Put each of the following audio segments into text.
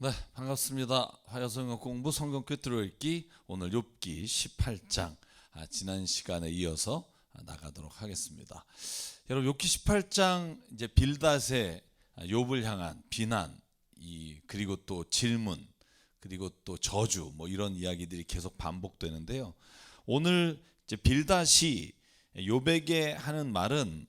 네, 반갑습니다. 화요성경 공부 성경 꿰뚫어 읽기 오늘 욥기 18장 지난 시간에 이어서 나가도록 하겠습니다. 여러분 욥기 18장 이제 빌닷의 욥을 향한 비난 그리고 또 질문 그리고 또 저주 이런 이야기들이 계속 반복되는데요. 오늘 이제 빌닷이 욥에게 하는 말은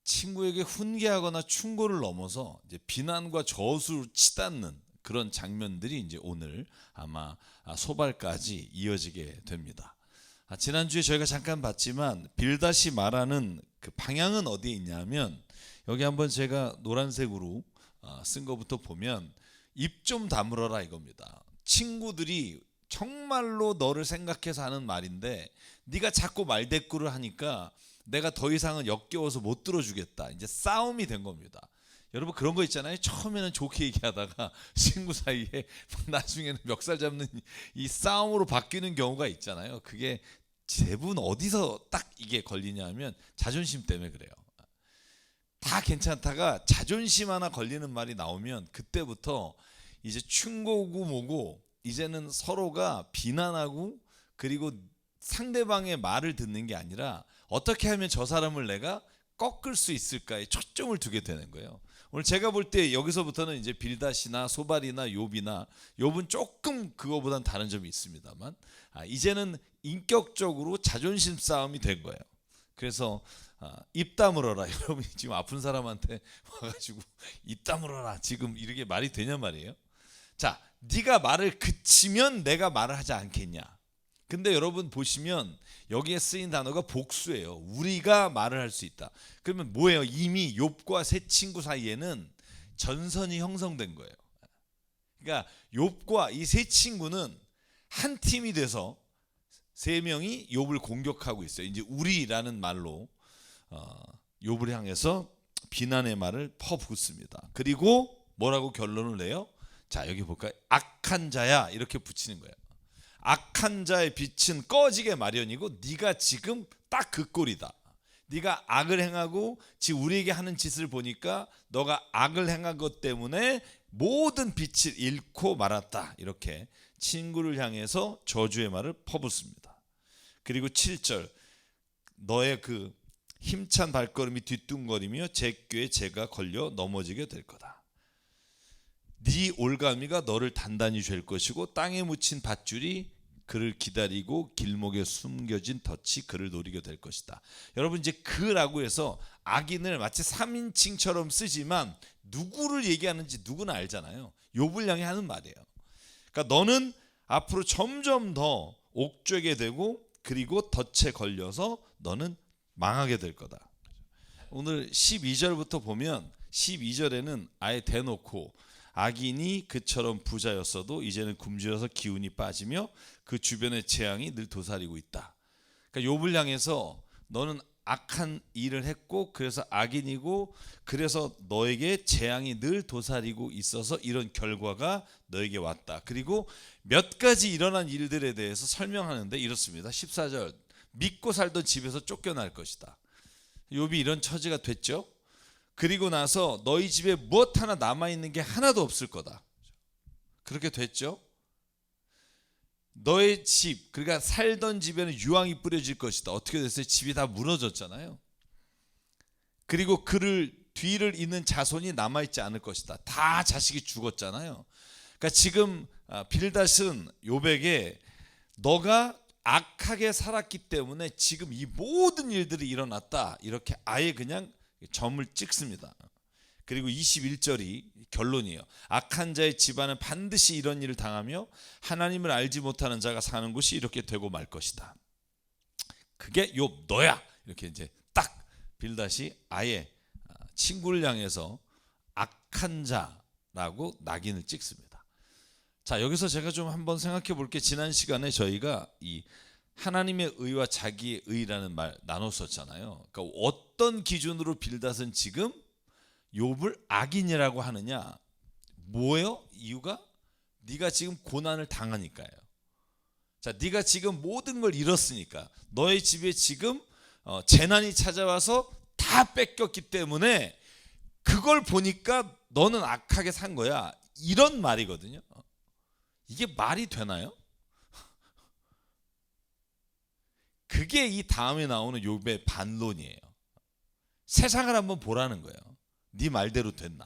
친구에게 훈계하거나 충고를 넘어서 이제 비난과 저수를 치닫는 그런 장면들이 이제 오늘 아마 소발까지 이어지게 됩니다. 지난주에 저희가 잠깐 봤지만 빌닷이 말하는 그 방향은 어디에 있냐면 여기 한번 제가 노란색으로 쓴 것부터 보면 입 좀 다물어라 이겁니다. 친구들이 정말로 너를 생각해서 하는 말인데 네가 자꾸 말대꾸를 하니까 내가 더 이상은 역겨워서 못 들어주겠다. 이제 싸움이 된 겁니다. 여러분 그런 거 있잖아요. 처음에는 좋게 얘기하다가 친구 사이에 나중에는 멱살 잡는 이 싸움으로 바뀌는 경우가 있잖아요. 그게 대부분 어디서 딱 이게 걸리냐면 자존심 때문에 그래요. 다 괜찮다가 자존심 하나 걸리는 말이 나오면 그때부터 이제 충고고 뭐고 이제는 서로가 비난하고 그리고 상대방의 말을 듣는 게 아니라 어떻게 하면 저 사람을 내가 꺾을 수 있을까에 초점을 두게 되는 거예요. 오늘 제가 볼 때 여기서부터는 이제 빌닷이나 소발이나 욥은 조금 그거보단 다른 점이 있습니다만 이제는 인격적으로 자존심 싸움이 된 거예요. 그래서 입 다물어라. 여러분이 지금 아픈 사람한테 와가지고 입 다물어라 지금 이렇게 말이 되냐 말이에요. 자, 네가 말을 그치면 내가 말을 하지 않겠냐. 근데 여러분 보시면 여기에 쓰인 단어가 복수예요. 우리가 말을 할 수 있다. 그러면 뭐예요? 이미 욥과 세 친구 사이에는 전선이 형성된 거예요. 그러니까 욥과 이 세 친구는 한 팀이 돼서 세 명이 욥을 공격하고 있어요. 이제 우리라는 말로 욥을 향해서 비난의 말을 퍼붓습니다. 그리고 뭐라고 결론을 내요? 자, 여기 볼까요? 악한 자야 이렇게 붙이는 거예요. 악한 자의 빛은 꺼지게 마련이고 네가 지금 딱 그 꼴이다. 네가 악을 행하고 지금 우리에게 하는 짓을 보니까 너가 악을 행한 것 때문에 모든 빛을 잃고 말았다. 이렇게 친구를 향해서 저주의 말을 퍼붓습니다. 그리고 7절 너의 그 힘찬 발걸음이 뒤뚱거리며 제 꾀에 제가 걸려 넘어지게 될 거다. 네 올가미가 너를 단단히 쥘 것이고 땅에 묻힌 밧줄이 그를 기다리고 길목에 숨겨진 덫이 그를 노리게 될 것이다. 여러분 이제 그라고 해서 악인을 마치 3인칭처럼 쓰지만 누구를 얘기하는지 누구나 알잖아요. 욥을 향해 하는 말이에요. 그러니까 너는 앞으로 점점 더 옥죄게 되고 그리고 덫에 걸려서 너는 망하게 될 거다. 오늘 12절부터 보면 12절에는 아예 대놓고 악인이 그처럼 부자였어도 이제는 굶주려서 기운이 빠지며 그 주변의 재앙이 늘 도사리고 있다. 그러니까 욥을 향해서 너는 악한 일을 했고 그래서 악인이고 그래서 너에게 재앙이 늘 도사리고 있어서 이런 결과가 너에게 왔다. 그리고 몇 가지 일어난 일들에 대해서 설명하는데 이렇습니다. 14절 믿고 살던 집에서 쫓겨날 것이다. 욥이 이런 처지가 됐죠. 그리고 나서 너희 집에 무엇 하나 남아있는 게 하나도 없을 거다. 그렇게 됐죠. 너의 집, 그러니까 살던 집에는 유황이 뿌려질 것이다. 어떻게 됐어요? 집이 다 무너졌잖아요. 그리고 그를 뒤를 잇는 자손이 남아있지 않을 것이다. 다 자식이 죽었잖아요. 그러니까 지금 빌닷은 욥에게 너가 악하게 살았기 때문에 지금 이 모든 일들이 일어났다. 이렇게 아예 그냥 점을 찍습니다. 그리고 21절이 결론이에요. 악한 자의 집안은 반드시 이런 일을 당하며 하나님을 알지 못하는 자가 사는 곳이 이렇게 되고 말 것이다. 그게 욥 너야. 이렇게 이제 딱 빌닷이 아예 친구를 향해서 악한 자라고 낙인을 찍습니다. 자, 여기서 제가 좀 한번 생각해 볼게. 지난 시간에 저희가 이 하나님의 의와 자기의 의라는 말 나눴었잖아요. 그러니까 어떤 기준으로 빌닷은 지금 욥을 악인이라고 하느냐? 뭐예요? 이유가 네가 지금 고난을 당하니까요. 자, 네가 지금 모든 걸 잃었으니까 너의 집에 지금 재난이 찾아와서 다 뺏겼기 때문에 그걸 보니까 너는 악하게 산 거야. 이런 말이거든요. 이게 말이 되나요? 그게 이 다음에 나오는 욥의 반론이에요. 세상을 한번 보라는 거예요. 네 말대로 됐나?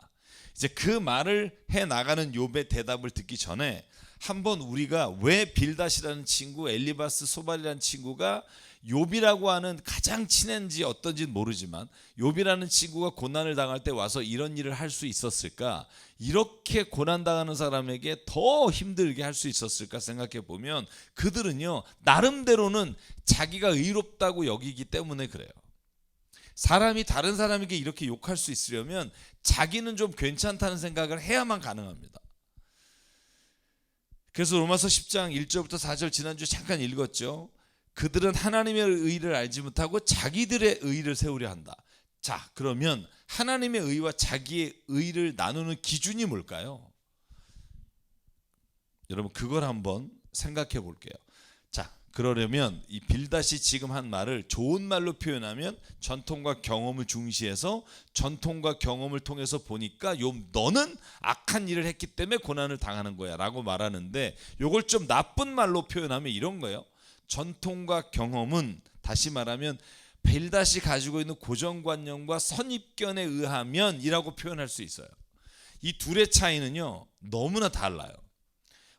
이제 그 말을 해 나가는 욥의 대답을 듣기 전에 한번 우리가 왜 빌닷이라는 친구, 엘리바스, 소발이라는 친구가 욥이라고 하는 가장 친한지 어떤지는 모르지만 욥이라는 친구가 고난을 당할 때 와서 이런 일을 할 수 있었을까? 이렇게 고난당하는 사람에게 더 힘들게 할 수 있었을까 생각해 보면 그들은요 나름대로는 자기가 의롭다고 여기기 때문에 그래요. 사람이 다른 사람에게 이렇게 욕할 수 있으려면 자기는 좀 괜찮다는 생각을 해야만 가능합니다. 그래서 로마서 10장 1절부터 4절 지난주에 잠깐 읽었죠. 그들은 하나님의 의를 알지 못하고 자기들의 의를 세우려 한다. 자, 그러면 하나님의 의와 자기의 의를 나누는 기준이 뭘까요? 여러분 그걸 한번 생각해 볼게요. 자, 그러려면 이 빌닷이 지금 한 말을 좋은 말로 표현하면 전통과 경험을 중시해서 전통과 경험을 통해서 보니까 욥 너는 악한 일을 했기 때문에 고난을 당하는 거야 라고 말하는데 요걸 좀 나쁜 말로 표현하면 이런 거예요. 전통과 경험은 다시 말하면 빌닷이 가지고 있는 고정관념과 선입견에 의하면 이라고 표현할 수 있어요. 이 둘의 차이는요 너무나 달라요.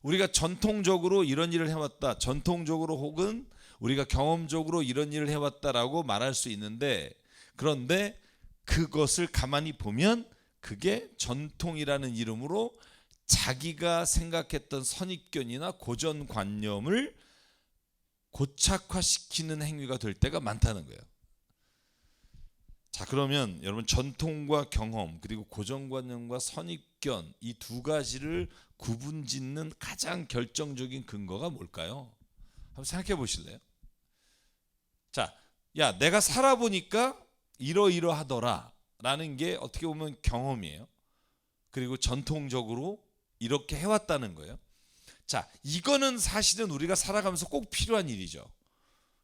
우리가 전통적으로 이런 일을 해왔다, 전통적으로 혹은 우리가 경험적으로 이런 일을 해왔다라고 말할 수 있는데, 그런데 그것을 가만히 보면 그게 전통이라는 이름으로 자기가 생각했던 선입견이나 고정관념을 고착화시키는 행위가 될 때가 많다는 거예요. 자, 그러면 여러분 전통과 경험 그리고 고정관념과 선입견 이 두 가지를 구분짓는 가장 결정적인 근거가 뭘까요? 한번 생각해 보실래요? 자, 야 내가 살아보니까 이러이러하더라 라는 게 어떻게 보면 경험이에요. 그리고 전통적으로 이렇게 해왔다는 거예요. 자, 이거는 사실은 우리가 살아가면서 꼭 필요한 일이죠.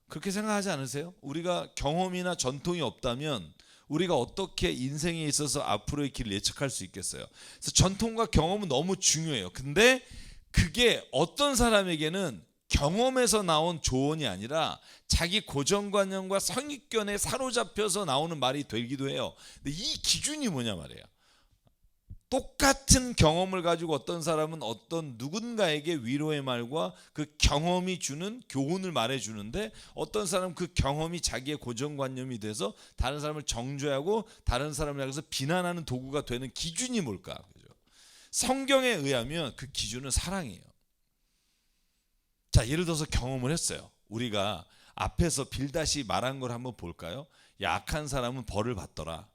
그렇게 생각하지 않으세요? 우리가 경험이나 전통이 없다면 우리가 어떻게 인생에 있어서 앞으로의 길을 예측할 수 있겠어요? 그래서 전통과 경험은 너무 중요해요. 근데 그게 어떤 사람에게는 경험에서 나온 조언이 아니라 자기 고정관념과 선입견에 사로잡혀서 나오는 말이 되기도 해요. 근데 이 기준이 뭐냐 말이에요. 똑같은 경험을 가지고 어떤 사람은 어떤 누군가에게 위로의 말과 그 경험이 주는 교훈을 말해주는데 어떤 사람은 그 경험이 자기의 고정관념이 돼서 다른 사람을 정죄하고 다른 사람을 향해서 비난하는 도구가 되는 기준이 뭘까? 그죠? 성경에 의하면 그 기준은 사랑이에요. 자, 예를 들어서 경험을 했어요. 우리가 앞에서 빌닷이 말한 걸 한번 볼까요? 약한 사람은 벌을 받더라.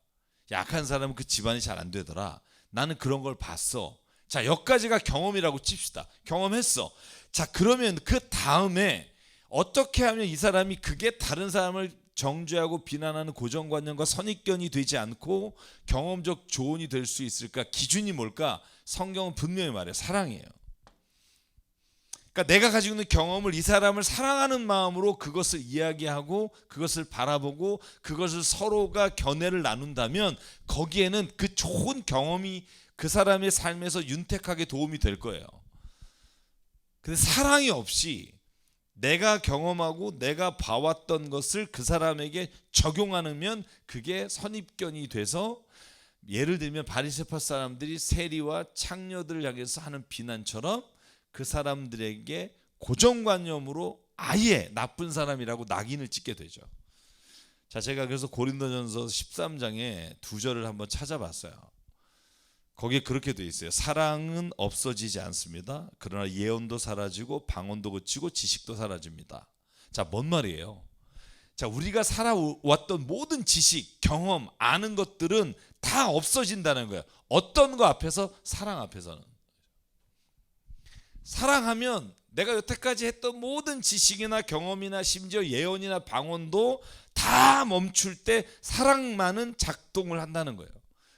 약한 사람은 그 집안이 잘 안 되더라. 나는 그런 걸 봤어. 자, 여기까지가 경험이라고 칩시다. 경험했어. 자, 그러면 그 다음에 어떻게 하면 이 사람이 그게 다른 사람을 정죄하고 비난하는 고정관념과 선입견이 되지 않고 경험적 조언이 될 수 있을까? 기준이 뭘까? 성경은 분명히 말해요. 사랑이에요. 그러니까 내가 가지고 있는 경험을 이 사람을 사랑하는 마음으로 그것을 이야기하고 그것을 바라보고 그것을 서로가 견해를 나눈다면 거기에는 그 좋은 경험이 그 사람의 삶에서 윤택하게 도움이 될 거예요. 근데 사랑이 없이 내가 경험하고 내가 봐왔던 것을 그 사람에게 적용하면 그게 선입견이 돼서 예를 들면 바리새파 사람들이 세리와 창녀들을 향해서 하는 비난처럼 그 사람들에게 고정관념으로 아예 나쁜 사람이라고 낙인을 찍게 되죠. 자, 제가 그래서 고린도전서 13장에 2절을 한번 찾아봤어요. 거기에 그렇게 돼 있어요. 사랑은 없어지지 않습니다. 그러나 예언도 사라지고 방언도 그치고 지식도 사라집니다. 자, 뭔 말이에요? 자, 우리가 살아왔던 모든 지식, 경험, 아는 것들은 다 없어진다는 거예요. 어떤 거 앞에서? 사랑 앞에서는. 사랑하면 내가 여태까지 했던 모든 지식이나 경험이나 심지어 예언이나 방언도 다 멈출 때 사랑만은 작동을 한다는 거예요.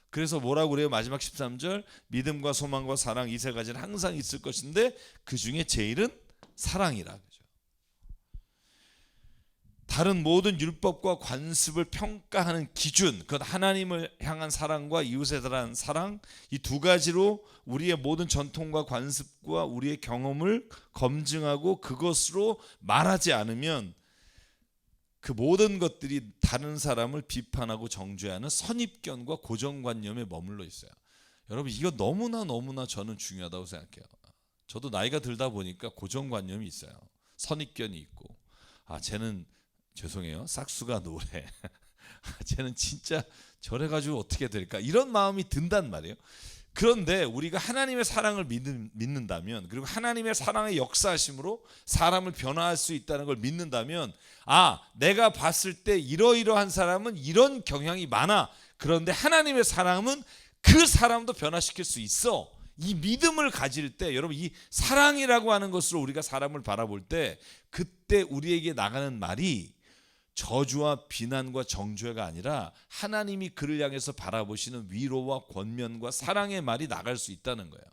그래서 뭐라고 그래요? 마지막 13절 믿음과 소망과 사랑 이 세 가지는 항상 있을 것인데 그 중에 제일은 사랑이라. 다른 모든 율법과 관습을 평가하는 기준, 그건 하나님을 향한 사랑과 이웃에 대한 사랑, 이 두 가지로 우리의 모든 전통과 관습과 우리의 경험을 검증하고 그것으로 말하지 않으면 그 모든 것들이 다른 사람을 비판하고 정죄하는 선입견과 고정관념에 머물러 있어요. 여러분, 이거 너무나 저는 중요하다고 생각해요. 저도 나이가 들다 보니까 고정관념이 있어요. 선입견이 있고, 쟤는 죄송해요, 싹수가 노래. 쟤는 진짜 저래가지고 어떻게 될까, 이런 마음이 든단 말이에요. 그런데 우리가 하나님의 사랑을 믿는다면, 그리고 하나님의 사랑의 역사하심으로 사람을 변화할 수 있다는 걸 믿는다면, 내가 봤을 때 이러이러한 사람은 이런 경향이 많아, 그런데 하나님의 사랑은 그 사람도 변화시킬 수 있어. 이 믿음을 가질 때, 여러분, 이 사랑이라고 하는 것으로 우리가 사람을 바라볼 때, 그때 우리에게 나가는 말이 저주와 비난과 정죄가 아니라 하나님이 그를 향해서 바라보시는 위로와 권면과 사랑의 말이 나갈 수 있다는 거예요.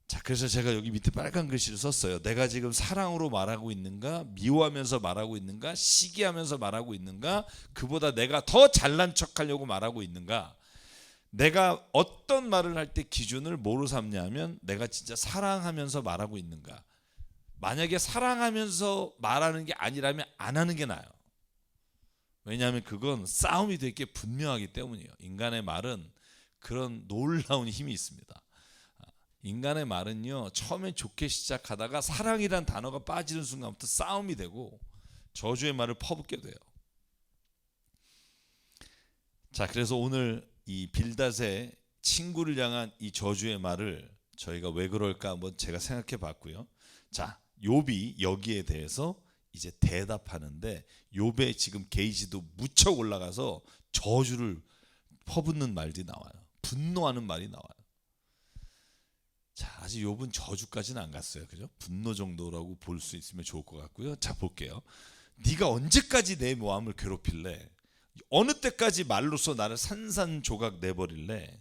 자, 그래서 제가 여기 밑에 빨간 글씨를 썼어요. 내가 지금 사랑으로 말하고 있는가, 미워하면서 말하고 있는가, 시기하면서 말하고 있는가, 그보다 내가 더 잘난 척하려고 말하고 있는가. 내가 어떤 말을 할 때 기준을 뭐로 삼냐면, 내가 진짜 사랑하면서 말하고 있는가. 만약에 사랑하면서 말하는 게 아니라면 안 하는 게 나아요. 왜냐하면 그건 싸움이 되게 분명하기 때문이에요. 인간의 말은 그런 놀라운 힘이 있습니다. 인간의 말은요, 처음엔 좋게 시작하다가 사랑이란 단어가 빠지는 순간부터 싸움이 되고 저주의 말을 퍼붓게 돼요. 자, 그래서 오늘 이 빌닷의 친구를 향한 이 저주의 말을 저희가 왜 그럴까 한번 제가 생각해 봤고요. 자, 욥이 여기에 대해서 이제 대답하는데, 욥의 지금 게이지도 무척 올라가서 저주를 퍼붓는 말들이 나와요. 분노하는 말이 나와요. 자, 아직 욥은 저주까지는 안 갔어요. 그죠? 분노 정도라고 볼 수 있으면 좋을 것 같고요. 자, 볼게요. 네가 언제까지 내 마음을 괴롭힐래? 어느 때까지 말로써 나를 산산조각 내버릴래?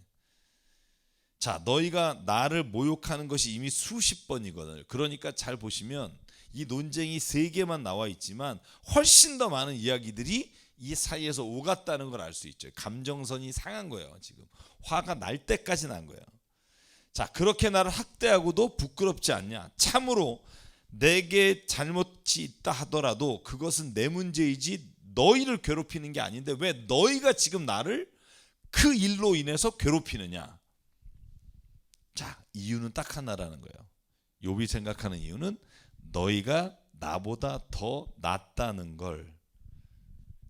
자, 너희가 나를 모욕하는 것이 이미 수십 번이거든요. 그러니까 잘 보시면 이 논쟁이 세 개만 나와 있지만 훨씬 더 많은 이야기들이 이 사이에서 오갔다는 걸 알 수 있죠. 감정선이 상한 거예요. 지금 화가 날 때까지 난 거예요. 자, 그렇게 나를 학대하고도 부끄럽지 않냐? 참으로 내게 잘못이 있다 하더라도 그것은 내 문제이지 너희를 괴롭히는 게 아닌데 왜 너희가 지금 나를 그 일로 인해서 괴롭히느냐? 자, 이유는 딱 하나라는 거예요. 욥이 생각하는 이유는 너희가 나보다 더 낫다는 걸,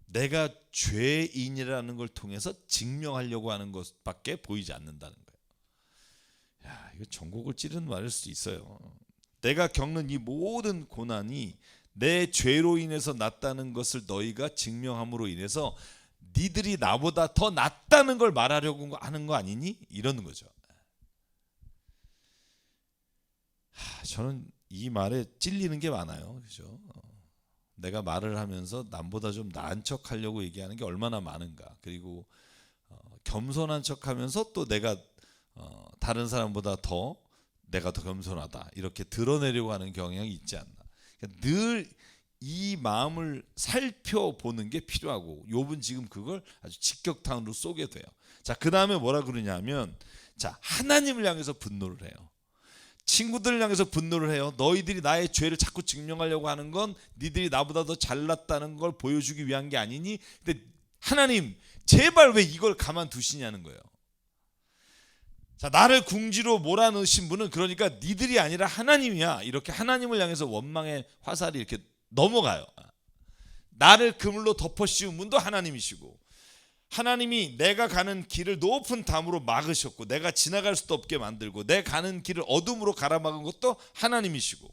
내가 죄인이라는 걸 통해서 증명하려고 하는 것밖에 보이지 않는다는 거예요. 야, 이거 전곡을 찌르는 말일 수도 있어요. 내가 겪는 이 모든 고난이 내 죄로 인해서 낫다는 것을 너희가 증명함으로 인해서 니들이 나보다 더 낫다는 걸 말하려고 하는 거 아니니? 이러는 거죠. 저는 이 말에 찔리는 게 많아요. 그죠? 내가 말을 하면서 남보다 좀 나은 척 하려고 얘기하는 게 얼마나 많은가. 그리고 겸손한 척 하면서 또 내가 다른 사람보다 내가 더 겸손하다, 이렇게 드러내려고 하는 경향이 있지 않나. 그러니까 늘 이 마음을 살펴보는 게 필요하고, 욥은 지금 그걸 아주 직격탄으로 쏘게 돼요. 자, 그 다음에 뭐라 그러냐면, 자, 하나님을 향해서 분노를 해요. 친구들을 향해서 분노를 해요. 너희들이 나의 죄를 자꾸 증명하려고 하는 건 니들이 나보다 더 잘났다는 걸 보여주기 위한 게 아니니? 근데 하나님, 제발 왜 이걸 가만두시냐는 거예요. 자, 나를 궁지로 몰아넣으신 분은 그러니까 니들이 아니라 하나님이야. 이렇게 하나님을 향해서 원망의 화살이 이렇게 넘어가요. 나를 그물로 덮어씌운 분도 하나님이시고, 하나님이 내가 가는 길을 높은 담으로 막으셨고, 내가 지나갈 수도 없게 만들고, 내 가는 길을 어둠으로 가로막은 것도 하나님이시고,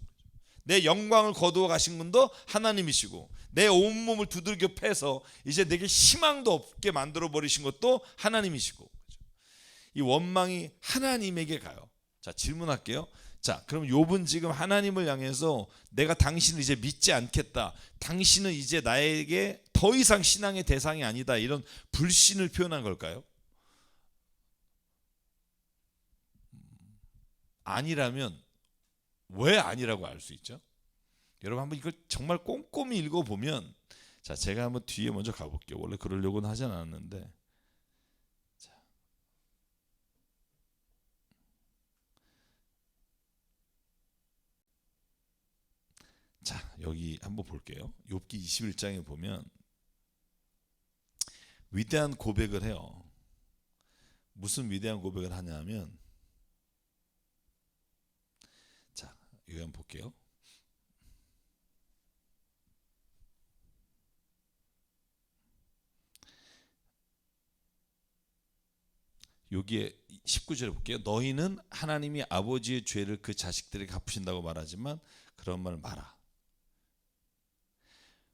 내 영광을 거두어 가신 분도 하나님이시고, 내 온몸을 두들겨 패서 이제 내게 희망도 없게 만들어 버리신 것도 하나님이시고, 이 원망이 하나님에게 가요. 자, 질문할게요. 자, 그럼 욥은 지금 하나님을 향해서 내가 당신을 이제 믿지 않겠다, 당신은 이제 나에게 더 이상 신앙의 대상이 아니다, 이런 불신을 표현한 걸까요? 아니라면 왜 아니라고 알 수 있죠? 여러분 한번 이걸 정말 꼼꼼히 읽어보면, 자 제가 한번 뒤에 먼저 가볼게요. 원래 그러려고는 하진 않았는데, 자 여기 한번 볼게요. 욥기 21장에 보면 위대한 고백을 해요. 무슨 위대한 고백을 하냐면, 자 여기 한번 볼게요. 여기에 19절에 볼게요. 너희는 하나님이 아버지의 죄를 그 자식들에게 갚으신다고 말하지만 그런 말 마라.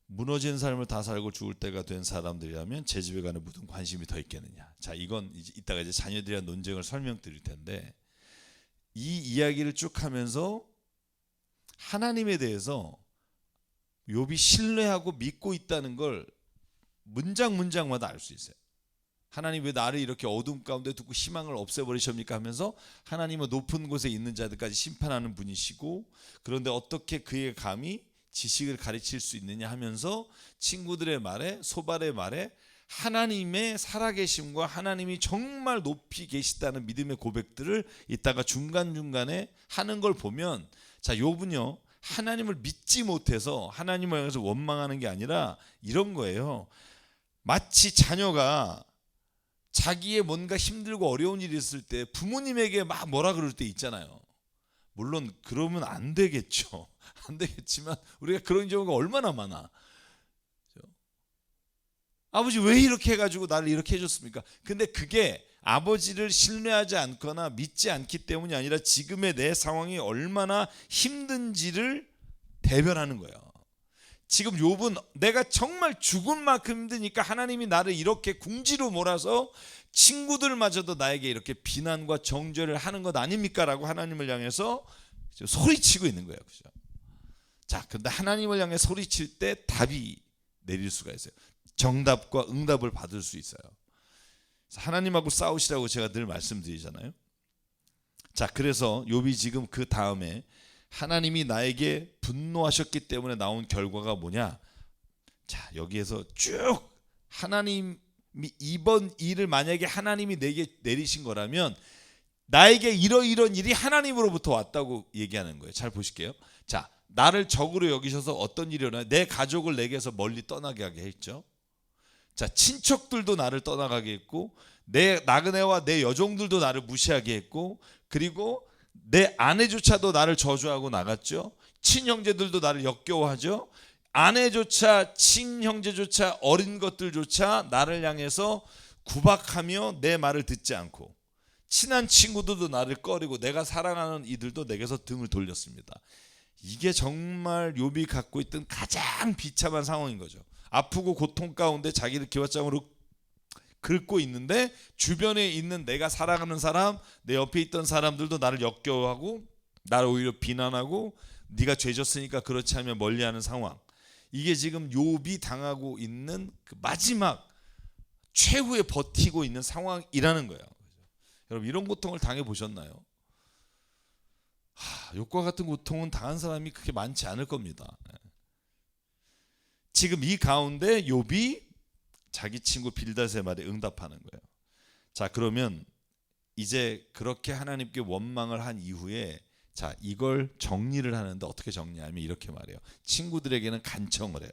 무너진 삶을 다 살고 죽을 때가 된 사람들이라면 제 집에 가는 무슨 관심이 더 있겠느냐. 자 이건 이따가 이제 자녀들이랑 논쟁을 설명드릴 텐데, 이 이야기를 쭉 하면서 하나님에 대해서 욥이 신뢰하고 믿고 있다는 걸 문장 문장마다 알 수 있어요. 하나님 왜 나를 이렇게 어둠 가운데 두고 희망을 없애버리십니까 하면서, 하나님은 높은 곳에 있는 자들까지 심판하는 분이시고, 그런데 어떻게 그의 감히 지식을 가르칠 수 있느냐 하면서 친구들의 말에, 소발의 말에 하나님의 살아계심과 하나님이 정말 높이 계시다는 믿음의 고백들을 이따가 중간중간에 하는 걸 보면, 자 욥은요 하나님을 믿지 못해서 하나님을 향해서 원망하는 게 아니라 이런 거예요. 마치 자녀가 자기의 뭔가 힘들고 어려운 일이 있을 때 부모님에게 막 뭐라 그럴 때 있잖아요. 물론 그러면 안 되겠죠. 안 되겠지만 우리가 그런 경우가 얼마나 많아. 아버지 왜 이렇게 해가지고 나를 이렇게 해줬습니까? 근데 그게 아버지를 신뢰하지 않거나 믿지 않기 때문이 아니라 지금의 내 상황이 얼마나 힘든지를 대변하는 거예요. 지금 욥은 내가 정말 죽을 만큼 힘드니까 하나님이 나를 이렇게 궁지로 몰아서 친구들마저도 나에게 이렇게 비난과 정죄를 하는 것 아닙니까? 라고 하나님을 향해서 소리치고 있는 거예요. 그죠? 자, 근데 하나님을 향해 소리칠 때 답이 내릴 수가 있어요. 정답과 응답을 받을 수 있어요. 하나님하고 싸우시라고 제가 늘 말씀드리잖아요. 자, 그래서 욥이 지금 그 다음에 하나님이 나에게 분노하셨기 때문에 나온 결과가 뭐냐? 자, 여기에서 쭉 하나님이 이번 일을 만약에 하나님이 내게 내리신 거라면 나에게 이런 일이 하나님으로부터 왔다고 얘기하는 거예요. 잘 보실게요. 자, 나를 적으로 여기셔서 어떤 일이 일어나요? 내 가족을 내게서 멀리 떠나게 하게 했죠. 자, 친척들도 나를 떠나가게 했고, 내 나그네와 내 여종들도 나를 무시하게 했고, 그리고 내 아내조차도 나를 저주하고 나갔죠. 친형제들도 나를 역겨워하죠. 아내조차 친형제조차 어린 것들조차 나를 향해서 구박하며 내 말을 듣지 않고, 친한 친구들도 나를 꺼리고 내가 사랑하는 이들도 내게서 등을 돌렸습니다. 이게 정말 욥이 갖고 있던 가장 비참한 상황인 거죠. 아프고 고통 가운데 자기를 기왓장으로 긁고 있는데 주변에 있는 내가 사랑하는 사람, 내 옆에 있던 사람들도 나를 역겨워하고 나를 오히려 비난하고 네가 죄졌으니까 그렇지 하면 멀리하는 상황. 이게 지금 욥이 당하고 있는 그 마지막 최후에 버티고 있는 상황이라는 거예요. 여러분 이런 고통을 당해 보셨나요? 욥과 같은 고통은 당한 사람이 그렇게 많지 않을 겁니다. 지금 이 가운데 욥이 자기 친구 빌닷의 말에 응답하는 거예요. 자, 그러면 이제 그렇게 하나님께 원망을 한 이후에 자, 이걸 정리를 하는데 어떻게 정리하면 이렇게 말해요. 친구들에게는 간청을 해요.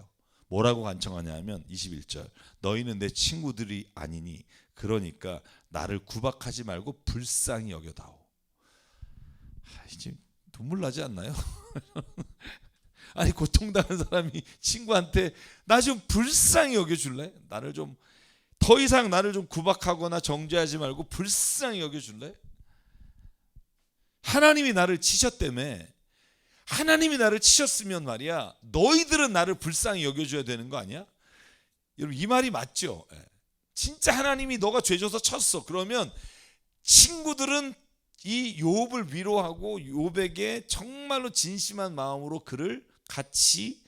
뭐라고 간청하냐 하면 21절. 너희는 내 친구들이 아니니 그러니까 나를 구박하지 말고 불쌍히 여겨다오. 이제 눈물 나지 않나요? 아니 고통당한 사람이 친구한테 나 좀 불쌍히 여겨줄래? 나를 좀 더 이상 나를 좀 구박하거나 정죄하지 말고 불쌍히 여겨줄래? 하나님이 나를 치셨다며. 하나님이 나를 치셨으면 말이야 너희들은 나를 불쌍히 여겨줘야 되는 거 아니야? 여러분 이 말이 맞죠? 진짜 하나님이 너가 죄져서 쳤어. 그러면 친구들은 이 욥을 위로하고 욥에게 정말로 진심한 마음으로 그를 같이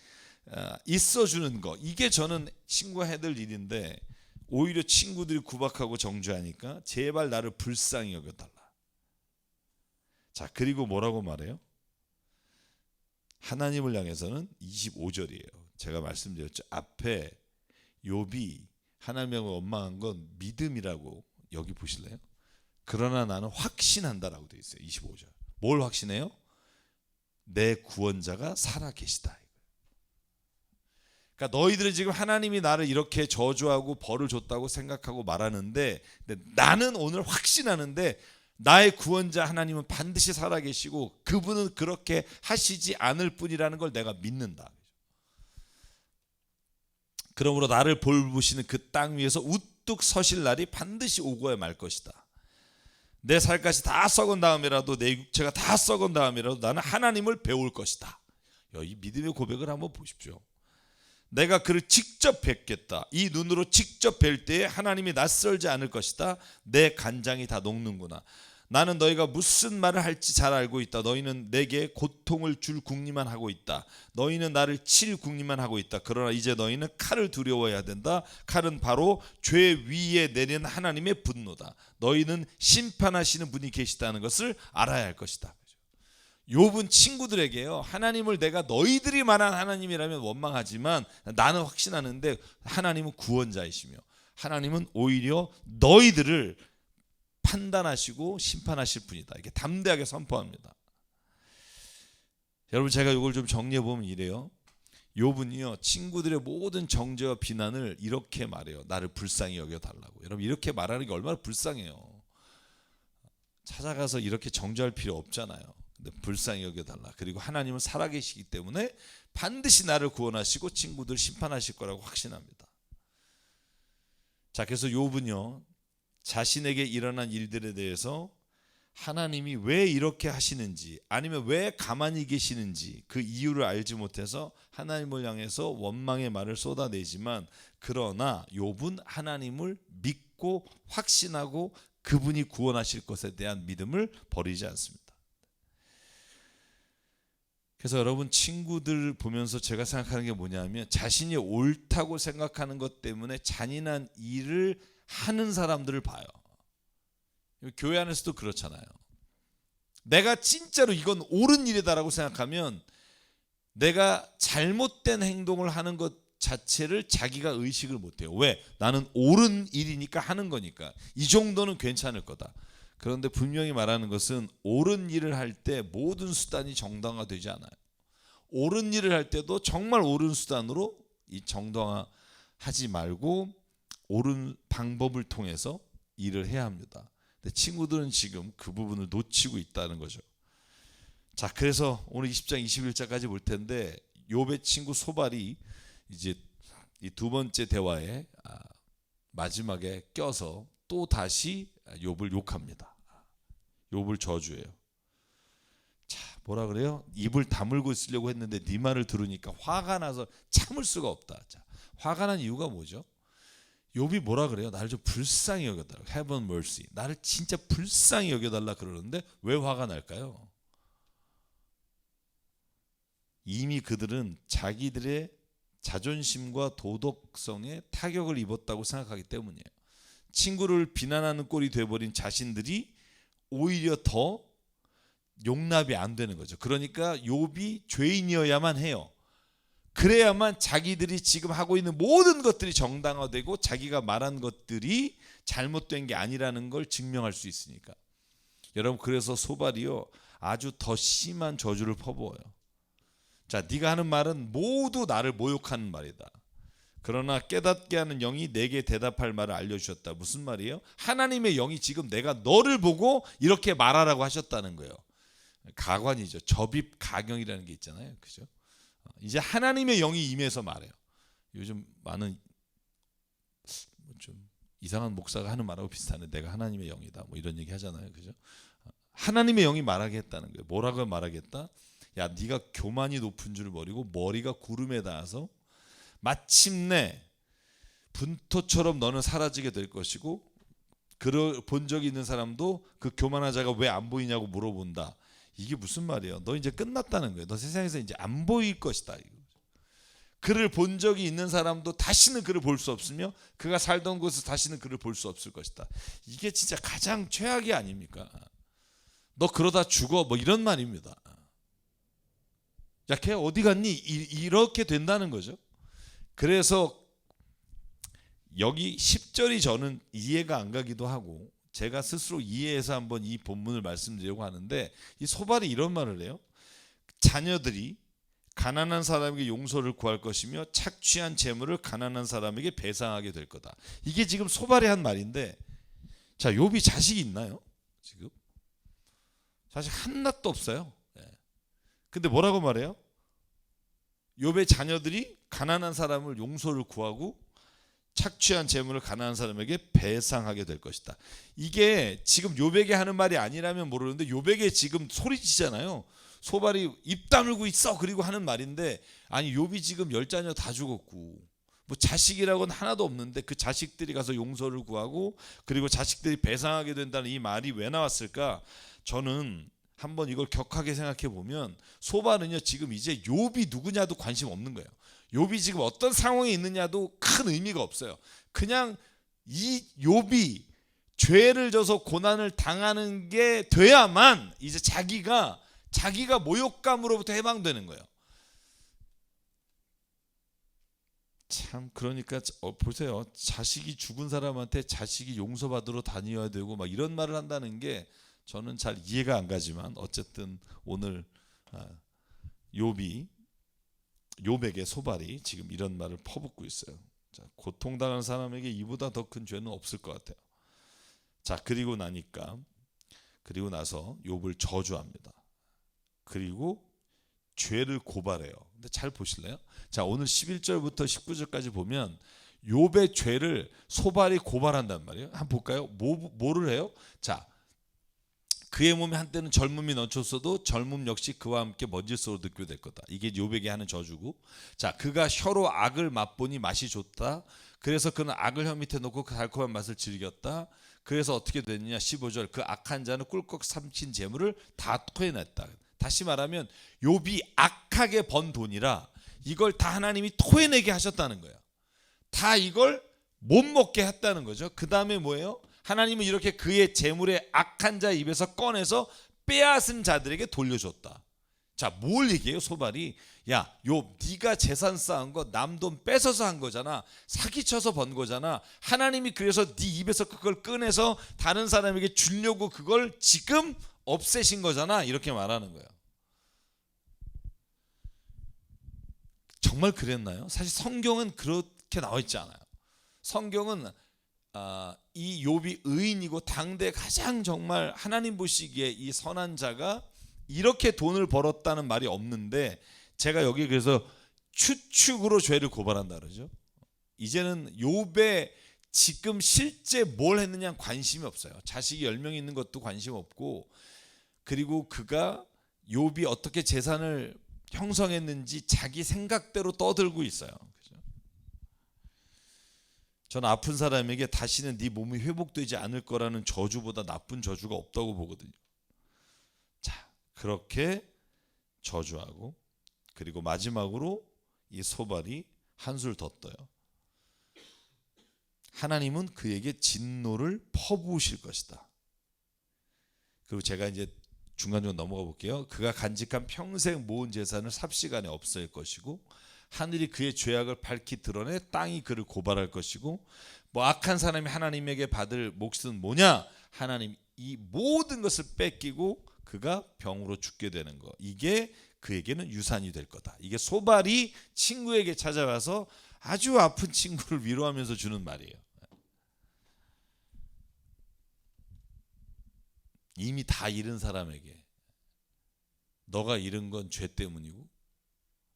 있어주는 거, 이게 저는 친구가 해야 될 일인데 오히려 친구들이 구박하고 정죄하니까 제발 나를 불쌍히 여겨달라. 자, 그리고 뭐라고 말해요? 하나님을 향해서는 25절이에요. 제가 말씀드렸죠. 앞에 욥이 하나님을 원망한 건 믿음이라고 여기 보실래요? 그러나 나는 확신한다라고 되어 있어요. 25절. 뭘 확신해요? 내 구원자가 살아계시다. 그러니까 너희들은 지금 하나님이 나를 이렇게 저주하고 벌을 줬다고 생각하고 말하는데, 근데 나는 오늘 확신하는데 나의 구원자 하나님은 반드시 살아계시고 그분은 그렇게 하시지 않을 뿐이라는 걸 내가 믿는다. 그러므로 나를 볼부시는 그 땅 위에서 우뚝 서실 날이 반드시 오고야 말 것이다. 내 살갗이 다 썩은 다음이라도, 내 육체가 다 썩은 다음이라도 나는 하나님을 배울 것이다. 이 믿음의 고백을 한번 보십시오. 내가 그를 직접 뵙겠다. 이 눈으로 직접 뵐 때에 하나님이 낯설지 않을 것이다. 내 간장이 다 녹는구나. 나는 너희가 무슨 말을 할지 잘 알고 있다. 너희는 내게 고통을 줄 궁리만 하고 있다. 너희는 나를 칠 궁리만 하고 있다. 그러나 이제 너희는 칼을 두려워해야 된다. 칼은 바로 죄 위에 내리는 하나님의 분노다. 너희는 심판하시는 분이 계시다는 것을 알아야 할 것이다. 욥은 친구들에게요, 하나님을 내가 너희들이 말한 하나님이라면 원망하지만 나는 확신하는데 하나님은 구원자이시며 하나님은 오히려 너희들을 판단하시고 심판하실 분이다. 이렇게 담대하게 선포합니다. 여러분, 제가 이걸 좀 정리해 보면 이래요. 욥은요, 친구들의 모든 정죄와 비난을 이렇게 말해요. 나를 불쌍히 여겨달라고. 여러분, 이렇게 말하는 게 얼마나 불쌍해요. 찾아가서 이렇게 정죄할 필요 없잖아요. 근데 불쌍히 여겨달라. 그리고 하나님은 살아계시기 때문에 반드시 나를 구원하시고 친구들 심판하실 거라고 확신합니다. 자, 그래서 욥은요, 자신에게 일어난 일들에 대해서 하나님이 왜 이렇게 하시는지, 아니면 왜 가만히 계시는지 그 이유를 알지 못해서 하나님을 향해서 원망의 말을 쏟아내지만, 그러나 욥은 하나님을 믿고 확신하고 그분이 구원하실 것에 대한 믿음을 버리지 않습니다. 그래서 여러분, 친구들 보면서 제가 생각하는 게 뭐냐면, 자신이 옳다고 생각하는 것 때문에 잔인한 일을 하는 사람들을 봐요. 교회 안에서도 그렇잖아요. 내가 진짜로 이건 옳은 일이다라고 생각하면 내가 잘못된 행동을 하는 것 자체를 자기가 의식을 못해요. 왜? 나는 옳은 일이니까 하는 거니까. 이 정도는 괜찮을 거다. 그런데 분명히 말하는 것은 옳은 일을 할 때 모든 수단이 정당화되지 않아요. 옳은 일을 할 때도 정말 옳은 수단으로 이 정당화하지 말고 옳은 방법을 통해서 일을 해야 합니다. 근데 친구들은 지금 그 부분을 놓치고 있다는 거죠. 자, 그래서 오늘 20장 21절까지 볼 텐데, 욥의 친구 소발이 이제 이 두 번째 대화에 마지막에 껴서 또 다시 욥을 욕합니다. 욥을 저주해요. 자, 뭐라 그래요? 입을 다물고 있으려고 했는데 네 말을 들으니까 화가 나서 참을 수가 없다. 자, 화가 난 이유가 뭐죠? 욥이 뭐라 그래요? 나를 좀 불쌍히 여겨달라. Have mercy. 나를 진짜 불쌍히 여겨달라 그러는데 왜 화가 날까요? 이미 그들은 자기들의 자존심과 도덕성에 타격을 입었다고 생각하기 때문이에요. 친구를 비난하는 꼴이 되어버린 자신들이 오히려 더 용납이 안 되는 거죠. 그러니까 욥이 죄인이어야만 해요. 그래야만 자기들이 지금 하고 있는 모든 것들이 정당화되고 자기가 말한 것들이 잘못된 게 아니라는 걸 증명할 수 있으니까. 여러분, 그래서 소발이요, 아주 더 심한 저주를 퍼부어요. 자, 네가 하는 말은 모두 나를 모욕하는 말이다. 그러나 깨닫게 하는 영이 내게 대답할 말을 알려주셨다. 무슨 말이에요? 하나님의 영이 지금 내가 너를 보고 이렇게 말하라고 하셨다는 거예요. 가관이죠. 접입 가경이라는 게 있잖아요. 그죠? 이제 하나님의 영이 임해서 말해요. 요즘 많은 좀 이상한 목사가 하는 말하고 비슷한데, 내가 하나님의 영이다 뭐 이런 얘기 하잖아요. 그죠? 하나님의 영이 말하게 했다는 거예요. 뭐라고 말하겠다? 야, 네가 교만이 높은 줄 모르고 머리가 구름에 닿아서 마침내 분토처럼 너는 사라지게 될 것이고, 본 적이 있는 사람도 그 교만한 자가 왜 안 보이냐고 물어본다. 이게 무슨 말이에요? 너 이제 끝났다는 거예요. 너 세상에서 이제 안 보일 것이다. 그를 본 적이 있는 사람도 다시는 그를 볼 수 없으며 그가 살던 곳에서 다시는 그를 볼 수 없을 것이다. 이게 진짜 가장 최악이 아닙니까? 너 그러다 죽어 뭐 이런 말입니다. 야, 걔 어디 갔니? 이렇게 된다는 거죠. 그래서 여기 10절이 저는 이해가 안 가기도 하고 제가 스스로 이해해서 한번 이 본문을 말씀드리려고 하는데, 이 소발이 이런 말을 해요. 자녀들이 가난한 사람에게 용서를 구할 것이며 착취한 재물을 가난한 사람에게 배상하게 될 거다. 이게 지금 소발이 한 말인데, 자, 욥이 자식이 있나요? 지금 자식 한낱도 없어요. 근데 뭐라고 말해요? 욥의 자녀들이 가난한 사람을 용서를 구하고 착취한 재물을 가난한 사람에게 배상하게 될 것이다. 이게 지금 욥에게 하는 말이 아니라면 모르는데 욥에게 지금 소리치잖아요. 소발이 입 다물고 있어 그리고 하는 말인데, 아니 욥이 지금 10자녀 다 죽었고 뭐 자식이라고는 하나도 없는데 그 자식들이 가서 용서를 구하고 그리고 자식들이 배상하게 된다는 이 말이 왜 나왔을까? 저는 한번 이걸 격하게 생각해 보면 소발은요 지금 이제 욥이 누구냐도 관심 없는 거예요. 욥이 지금 어떤 상황에 있느냐도 큰 의미가 없어요. 그냥 이 욥이 죄를 져서 고난을 당하는 게 돼야만 이제 자기가 모욕감으로부터 해방되는 거예요. 참, 그러니까 보세요. 자식이 죽은 사람한테 자식이 용서받으러 다녀야 되고 막 이런 말을 한다는 게 저는 잘 이해가 안 가지만, 어쨌든 오늘 욥에게 소발이 지금 이런 말을 퍼붓고 있어요. 자, 고통당하는 사람에게 이보다 더 큰 죄는 없을 것 같아요. 자, 그리고 나서 욥을 저주합니다. 그리고 죄를 고발해요. 근데 잘 보실래요? 자, 오늘 11절부터 19절까지 보면 욥의 죄를 소발이 고발한단 말이에요. 한번 볼까요? 뭐를 해요? 자, 그의 몸에 한때는 젊음이 넘쳤어도 젊음 역시 그와 함께 먼지소로 느껴될 거다. 이게 욥에게 하는 저주고, 자, 그가 혀로 악을 맛보니 맛이 좋다. 그래서 그는 악을 혀 밑에 놓고 그 달콤한 맛을 즐겼다. 그래서 어떻게 됐느냐? 15절, 그 악한 자는 꿀꺽 삼킨 재물을 다 토해냈다. 다시 말하면 욥이 악하게 번 돈이라 이걸 다 하나님이 토해내게 하셨다는 거예요. 다 이걸 못 먹게 했다는 거죠. 그 다음에 뭐예요? 하나님은 이렇게 그의 재물의 악한 자 입에서 꺼내서 빼앗은 자들에게 돌려줬다. 자, 뭘 얘기해요? 소발이, 야, 욥, 네가 재산 쌓은 거 남 돈 뺏어서 한 거잖아. 사기쳐서 번 거잖아. 하나님이 그래서 네 입에서 그걸 꺼내서 다른 사람에게 주려고 그걸 지금 없애신 거잖아. 이렇게 말하는 거예요. 정말 그랬나요? 사실 성경은 그렇게 나와 있지 않아요. 성경은 이 욥이 의인이고 당대 가장 정말 하나님 보시기에 이 선한 자가 이렇게 돈을 벌었다는 말이 없는데, 제가 여기 그래서 추측으로 죄를 고발한다 그러죠. 이제는 욥의 지금 실제 뭘 했느냐는 관심이 없어요. 자식이 10명 있는 것도 관심 없고, 그리고 그가 욥이 어떻게 재산을 형성했는지 자기 생각대로 떠들고 있어요. 그죠? 저는 아픈 사람에게 다시는 네 몸이 회복되지 않을 거라는 저주보다 나쁜 저주가 없다고 보거든요. 자, 그렇게 저주하고, 그리고 마지막으로 이 소발이 한술 더 떠요. 하나님은 그에게 진노를 퍼부으실 것이다. 그리고 제가 이제 중간중간 넘어가 볼게요. 그가 간직한 평생 모은 재산을 삽시간에 없앨 것이고, 하늘이 그의 죄악을 밝히 드러내 땅이 그를 고발할 것이고, 뭐 악한 사람이 하나님에게 받을 몫은 뭐냐? 하나님 이 모든 것을 뺏기고 그가 병으로 죽게 되는 거. 이게 그에게는 유산이 될 거다. 이게 소발이 친구에게 찾아와서 아주 아픈 친구를 위로하면서 주는 말이에요. 이미 다 잃은 사람에게 너가 잃은 건 죄 때문이고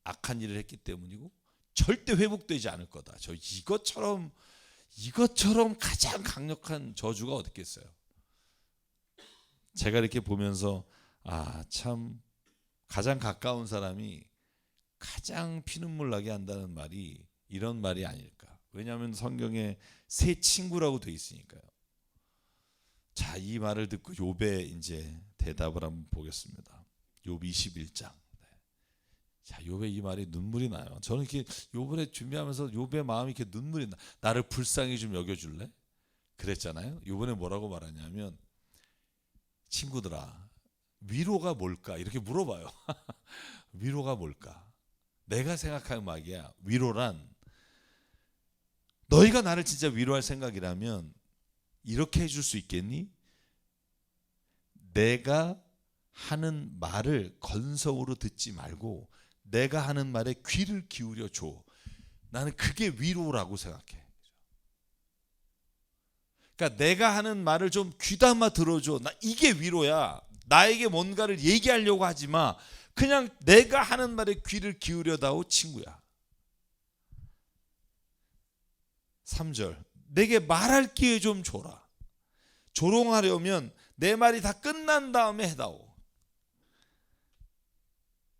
악한 일을 했기 때문이고 절대 회복되지 않을 거다. 저 이것처럼 가장 강력한 저주가 어디 있겠어요. 제가 이렇게 보면서 참 가장 가까운 사람이 가장 피눈물 나게 한다는 말이 이런 말이 아닐까. 왜냐하면 성경에 새 친구라고 돼 있으니까요. 자, 이 말을 듣고 욥의 이제 대답을 한번 보겠습니다. 욥 21장. 자, 욥의 이 말이 눈물이 나요. 저는 이렇게 욥을 준비하면서 욥의 마음이 이렇게 눈물이 나. 나를 불쌍히 좀 여겨줄래? 그랬잖아요. 이번에 뭐라고 말하냐면, 친구들아, 위로가 뭘까? 이렇게 물어봐요. 위로가 뭘까? 내가 생각하는 말이야. 위로란 너희가 나를 진짜 위로할 생각이라면 이렇게 해줄 수 있겠니? 내가 하는 말을 건성으로 듣지 말고 내가 하는 말에 귀를 기울여 줘. 나는 그게 위로라고 생각해. 그러니까 내가 하는 말을 좀 귀담아 들어줘. 나 이게 위로야. 나에게 뭔가를 얘기하려고 하지 마. 그냥 내가 하는 말에 귀를 기울여다오 친구야. 3절 내게 말할 기회 좀 줘라. 조롱하려면 내 말이 다 끝난 다음에 해다오.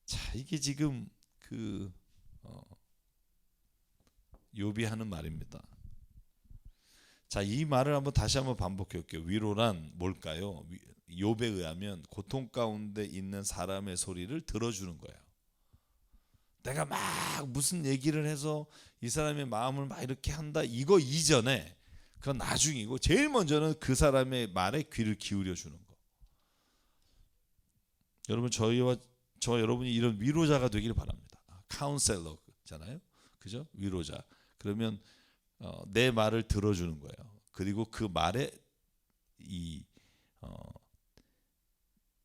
자, 이게 지금 욥이 하는 말입니다. 자, 이 말을 다시 한번 반복해 볼게요. 위로란 뭘까요? 욥에 의하면 고통 가운데 있는 사람의 소리를 들어주는 거예요. 내가 막 무슨 얘기를 해서 이 사람의 마음을 막 이렇게 한다, 이거 이전에, 그건 나중이고 제일 먼저는 그 사람의 말에 귀를 기울여 주는 거. 여러분, 저와 여러분이 이런 위로자가 되기를 바랍니다. 카운셀러잖아요, 그죠? 위로자. 그러면 내 말을 들어주는 거예요. 그리고 그 말에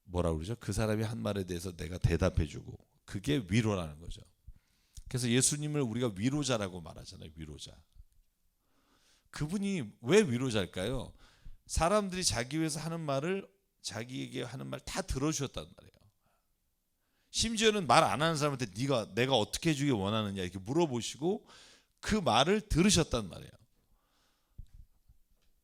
뭐라 그러죠? 그 사람이 한 말에 대해서 내가 대답해주고, 그게 위로라는 거죠. 그래서 예수님을 우리가 위로자라고 말하잖아요. 위로자. 그분이 왜 위로자일까요? 사람들이 자기 위해서 하는 말을, 자기에게 하는 말 다 들어주셨단 말이에요. 심지어는 말 안 하는 사람한테 내가 어떻게 해주길 원하느냐 이렇게 물어보시고 그 말을 들으셨단 말이에요.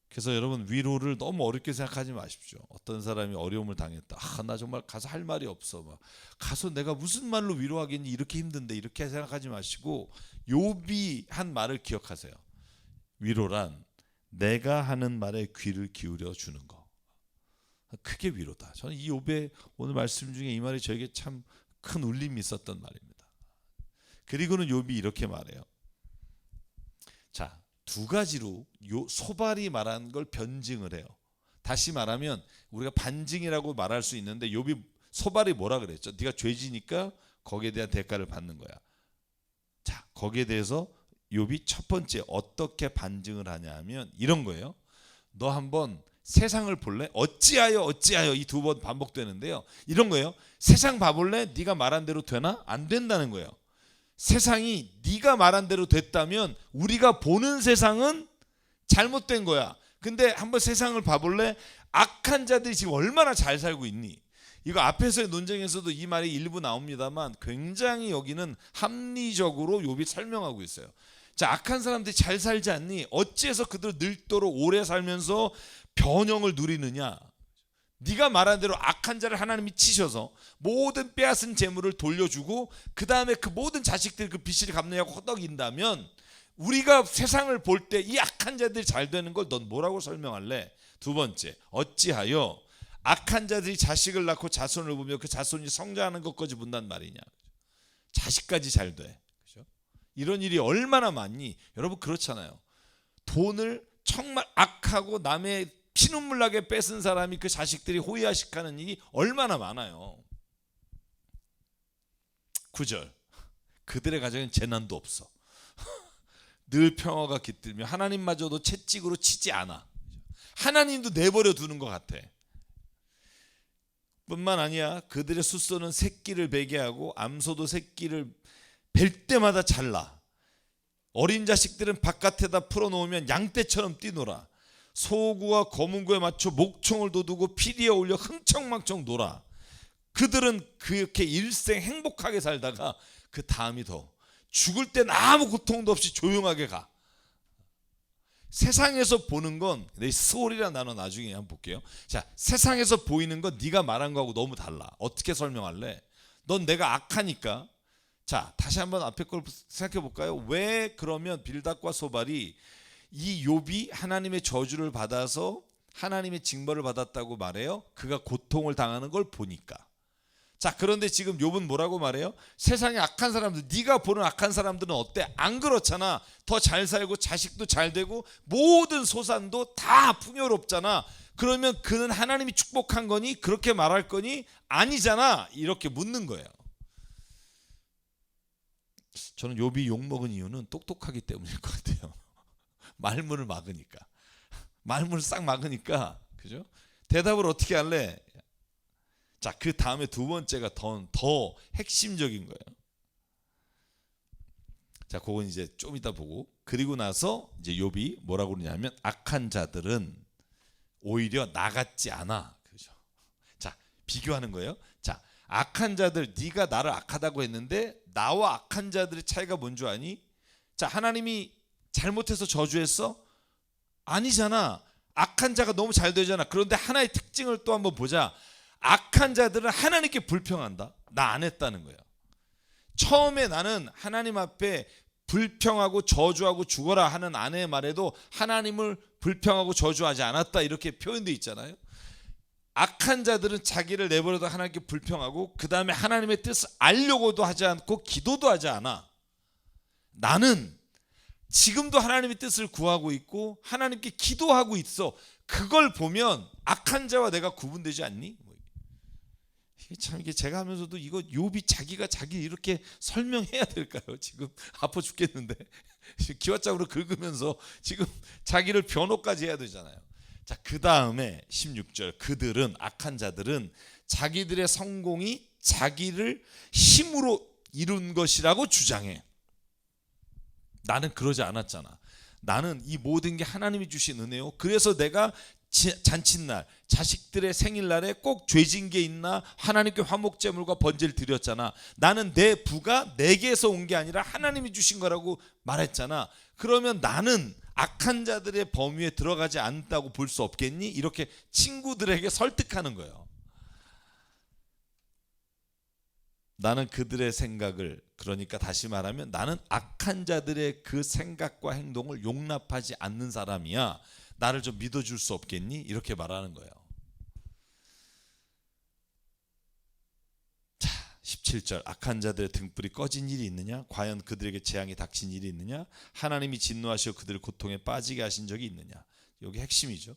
그래서 여러분, 위로를 너무 어렵게 생각하지 마십시오. 어떤 사람이 어려움을 당했다. 나 정말 가서 할 말이 없어. 가서 내가 무슨 말로 위로하겠니? 이렇게 힘든데, 이렇게 생각하지 마시고 욥이 한 말을 기억하세요. 위로란 내가 하는 말에 귀를 기울여 주는 거. 그게 위로다. 저는 이 욥의 오늘 말씀 중에 이 말이 저에게 참 큰 울림이 있었던 말입니다. 그리고는 욥이 이렇게 말해요. 자, 두 가지로 소발이 말한 걸 변증을 해요. 다시 말하면 우리가 반증이라고 말할 수 있는데, 욥이 소발이 뭐라 그랬죠? 네가 죄지니까 거기에 대한 대가를 받는 거야. 자, 거기에 대해서 욥이 첫 번째 어떻게 반증을 하냐 하면 이런 거예요. 너 한번 세상을 볼래? 어찌하여 이 두 번 반복되는데요. 이런 거예요. 세상 봐볼래? 네가 말한 대로 되나? 안 된다는 거예요. 세상이 네가 말한 대로 됐다면 우리가 보는 세상은 잘못된 거야. 근데 한번 세상을 봐볼래? 악한 자들이 지금 얼마나 잘 살고 있니? 이거 앞에서의 논쟁에서도 이 말이 일부 나옵니다만 굉장히 여기는 합리적으로 욥이 설명하고 있어요. 자, 악한 사람들이 잘 살지 않니? 어찌해서 그들 늙도록 오래 살면서 변형을 누리느냐? 네가 말한 대로 악한 자를 하나님이 치셔서 모든 빼앗은 재물을 돌려주고 그 다음에 그 모든 자식들 그 빚을 갚느냐고 허덕인다면, 우리가 세상을 볼 때 이 악한 자들이 잘 되는 걸 넌 뭐라고 설명할래? 두 번째, 어찌하여 악한 자들이 자식을 낳고 자손을 보며 그 자손이 성장하는 것까지 본단 말이냐? 자식까지 잘 돼. 그렇죠? 이런 일이 얼마나 많니? 여러분, 그렇잖아요. 돈을 정말 악하고 남의 피눈물 나게 뺏은 사람이 그 자식들이 호의하식하는 일이 얼마나 많아요. 9절 그들의 가정엔 재난도 없어. 늘 평화가 깃들며 하나님마저도 채찍으로 치지 않아. 하나님도 내버려 두는 것 같아. 뿐만 아니야, 그들의 숫소는 새끼를 베게 하고 암소도 새끼를 벨 때마다 잘라. 어린 자식들은 바깥에다 풀어놓으면 양떼처럼 뛰놀아. 소구와 거문구에 맞춰 목총을 돋우고 피리에 올려 흥청망청 놀아. 그들은 그렇게 일생 행복하게 살다가 그 다음이 더 죽을 땐 아무 고통도 없이 조용하게 가. 세상에서 보는 건, 내 스토리란 단어 나중에 한번 볼게요. 자, 세상에서 보이는 건 네가 말한 거하고 너무 달라. 어떻게 설명할래? 넌 내가 악하니까. 자, 다시 한번 앞에 걸 생각해 볼까요? 왜 그러면 빌닷과 소발이 이 욥이 하나님의 저주를 받아서 하나님의 징벌을 받았다고 말해요? 그가 고통을 당하는 걸 보니까. 자, 그런데 지금 욥은 뭐라고 말해요? 세상에 악한 사람들, 네가 보는 악한 사람들은 어때? 안 그렇잖아. 더 잘 살고 자식도 잘 되고 모든 소산도 다 풍요롭잖아. 그러면 그는 하나님이 축복한 거니? 그렇게 말할 거니? 아니잖아. 이렇게 묻는 거예요. 저는 욥이 욕먹은 이유는 똑똑하기 때문일 것 같아요. 말문을 막으니까. 말문을 싹 막으니까, 그죠? 대답을 어떻게 할래? 자, 그 다음에 두 번째가 더 핵심적인 거예요. 자, 그건 이제 좀 이따 보고. 그리고 나서 이제 욥이 뭐라고 그러냐면, 악한 자들은 오히려 나 같지 않아. 그죠? 자, 비교하는 거예요. 자, 악한 자들, 네가 나를 악하다고 했는데 나와 악한 자들의 차이가 뭔 줄 아니? 자, 하나님이 잘못해서 저주했어? 아니잖아. 악한 자가 너무 잘 되잖아. 그런데 하나의 특징을 또 한번 보자. 악한 자들은 하나님께 불평한다. 나 안 했다는 거예요. 처음에 나는 하나님 앞에 불평하고 저주하고 죽어라 하는 아내의 말에도 하나님을 불평하고 저주하지 않았다 이렇게 표현되어 있잖아요. 악한 자들은 자기를 내버려둬 하나님께 불평하고 그 다음에 하나님의 뜻을 알려고도 하지 않고 기도도 하지 않아. 나는 지금도 하나님의 뜻을 구하고 있고 하나님께 기도하고 있어. 그걸 보면 악한 자와 내가 구분되지 않니? 참 이게 제가 하면서도 이거 욥이 자기가 자기 이렇게 설명해야 될까요? 지금 아파 죽겠는데 기와짝으로 긁으면서 지금 자기를 변호까지 해야 되잖아요. 자, 그 다음에 16절 그들은 악한 자들은 자기들의 성공이 자기를 힘으로 이룬 것이라고 주장해. 나는 그러지 않았잖아. 나는 이 모든 게 하나님이 주신 은혜요. 그래서 내가 잔칫날 자식들의 생일날에 꼭 죄진 게 있나 하나님께 화목제물과 번제를 드렸잖아. 나는 내 부가 내게서 온 게 아니라 하나님이 주신 거라고 말했잖아. 그러면 나는 악한 자들의 범위에 들어가지 않다고 볼 수 없겠니? 이렇게 친구들에게 설득하는 거예요. 나는 그들의 생각을, 그러니까 다시 말하면 나는 악한 자들의 그 생각과 행동을 용납하지 않는 사람이야. 나를 좀 믿어줄 수 없겠니? 이렇게 말하는 거예요. 자, 17절 악한 자들의 등불이 꺼진 일이 있느냐? 과연 그들에게 재앙이 닥친 일이 있느냐? 하나님이 진노하시어 그들을 고통에 빠지게 하신 적이 있느냐? 여기 핵심이죠.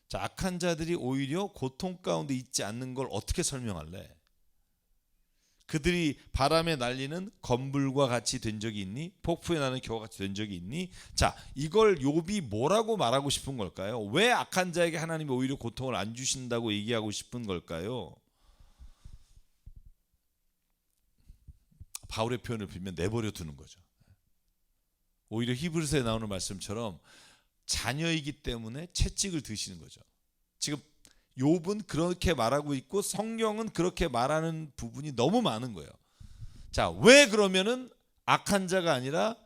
자, 악한 자들이 오히려 고통 가운데 있지 않는 걸 어떻게 설명할래? 그들이 바람에 날리는 건불과 같이 된 적이 있니? 폭풍에 나는 겨와 같이 된 적이 있니? 자, 이걸 욥이 뭐라고 말하고 싶은 걸까요? 왜 악한 자에게 하나님이 오히려 고통을 안 주신다고 얘기하고 싶은 걸까요? 바울의 표현을 빌면 내버려 두는 거죠. 오히려 히브리서에 나오는 말씀처럼 자녀이기 때문에 채찍을 드시는 거죠. 지금 욥은 그렇게 말하고 있고 성경은 그렇게 말하는 부분이 너무 많은 거예요. 자, 왜 그러면은 악한 자가 아니라